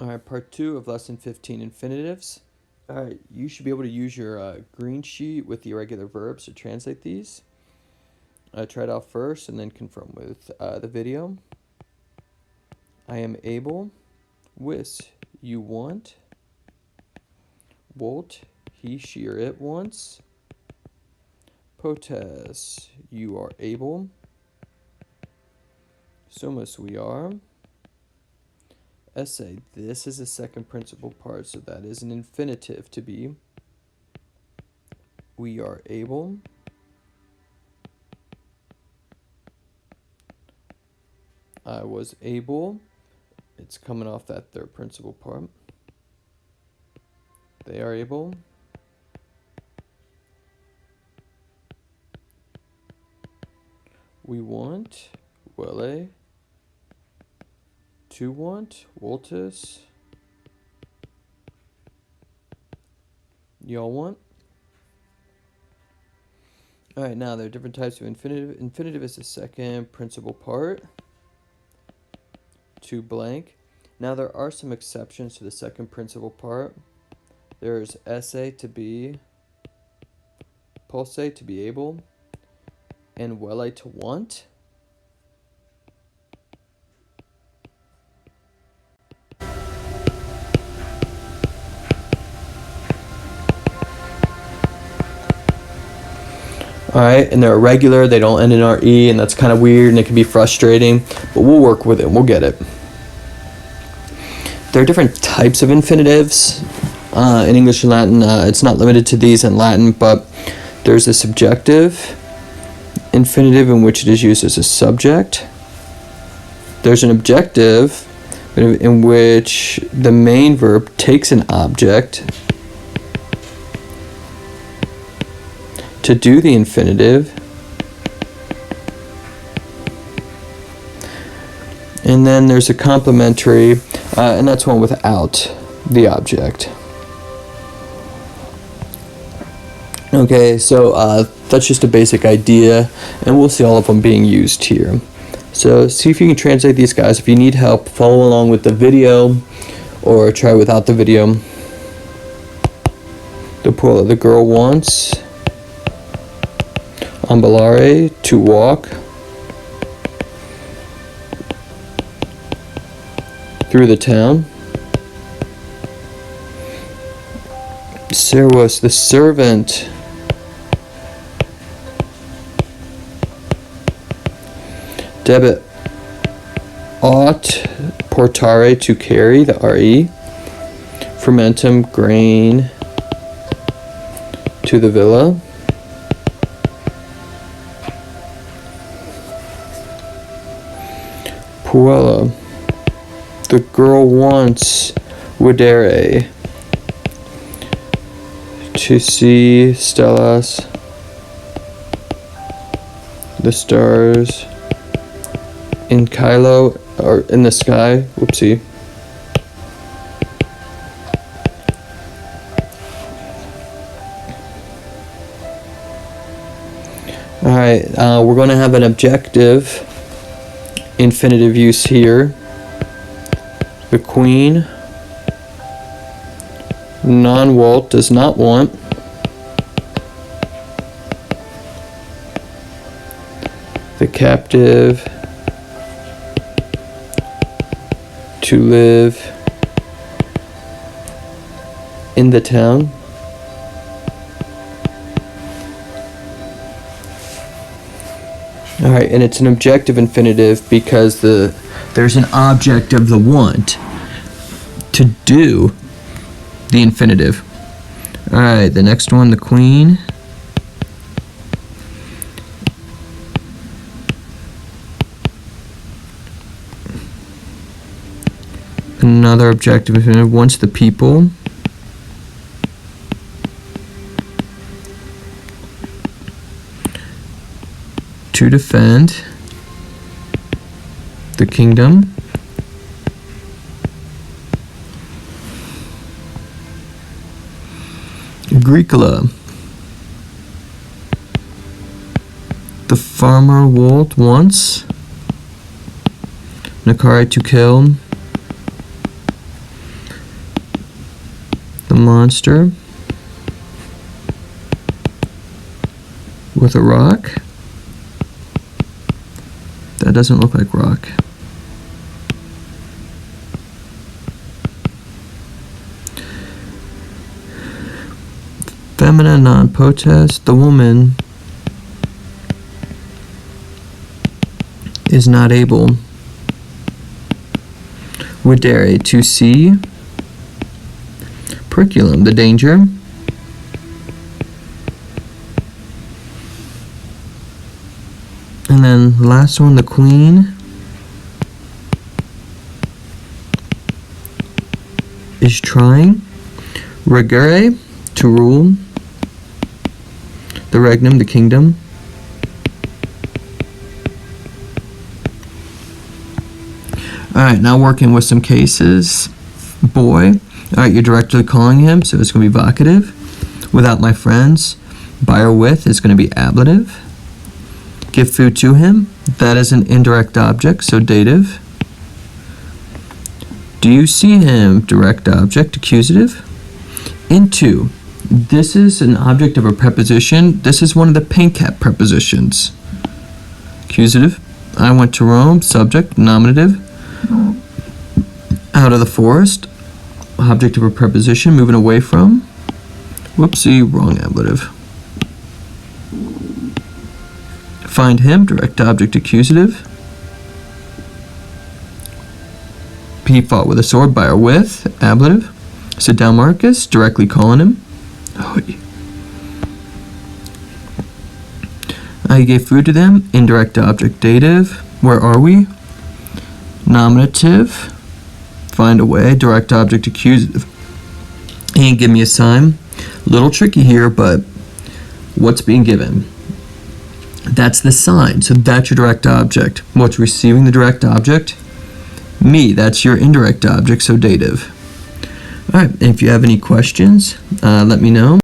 All right, part 2 of lesson 15, infinitives. All right, you should be able to use your green sheet with the irregular verbs to translate these. Try it out first and then confirm with the video. I am able. Wis, you want. Wolt, he, she, or it wants. Potes, you are able. Somos, we are. Essay, this is the second principal part, so that is an infinitive to be. We are able. I was able. It's coming off that third principal part. They are able. We want. Welle. To want. Woltus. Y'all want. Alright, now there are different types of infinitive. Infinitive is the second principal part. To blank. Now there are some exceptions to the second principal part. There's esse to be, pulse to be able, and welle to want. Alright, and they're irregular, they don't end in RE, and that's kind of weird and it can be frustrating, but we'll work with it, we'll get it. There are different types of infinitives in English and Latin. It's not limited to these in Latin, but there's a subjective infinitive in which it is used as a subject. There's an objective in which the main verb takes an object to do the infinitive. And then there's a complementary, and that's one without the object. Okay, so that's just a basic idea, and we'll see all of them being used here. So see if you can translate these guys. If you need help, follow along with the video, or try without the video. The plural, the girl wants. Ambulare, to walk. Through the town. Servos, the servant. Debit, ought. Portare, to carry, the RE. Fermentum, grain. To the villa. Puella, the girl wants. Videre, to see. Stellas, the stars. In Kylo, or in the sky. Whoopsie. Alright, we're going to have an objective infinitive use here. The queen. Non-Walt, does not want. The captive. To live in the town. Alright, and it's an objective infinitive because there's an object of the want to do the infinitive. Alright, the next one, the queen. Another objective infinitive, wants the people. To defend the kingdom. Agricola, the farmer Walt wants. Nakari, to kill. monster with a rock. That doesn't look like rock. Feminine non-potest. The woman is not able, videre, to see. Periculum, the danger. And then last one, the queen is trying. Regere, to rule. The regnum, the kingdom. Alright, now working with some cases. Boy. Alright, you're directly calling him, so it's going to be vocative. Without my friends. By or with is going to be ablative. Give food to him. That is an indirect object, so dative. Do you see him? Direct object, accusative. Into. This is an object of a preposition. This is one of the paint cap prepositions. Accusative. I went to Rome. Subject, nominative. Out of the forest. Object of a preposition. Moving away from. Whoopsie, wrong ablative. Find him. Direct object, accusative. He fought with a sword. By or with. Ablative. Sit down, Marcus. Directly calling him. I gave food to them. Indirect object, dative. Where are we? Nominative. Find a way. Direct object, accusative. And give me a sign. A little tricky here, but what's being given? That's the sign. So that's your direct object. What's receiving the direct object? Me. That's your indirect object, so dative. Alright, if you have any questions, let me know.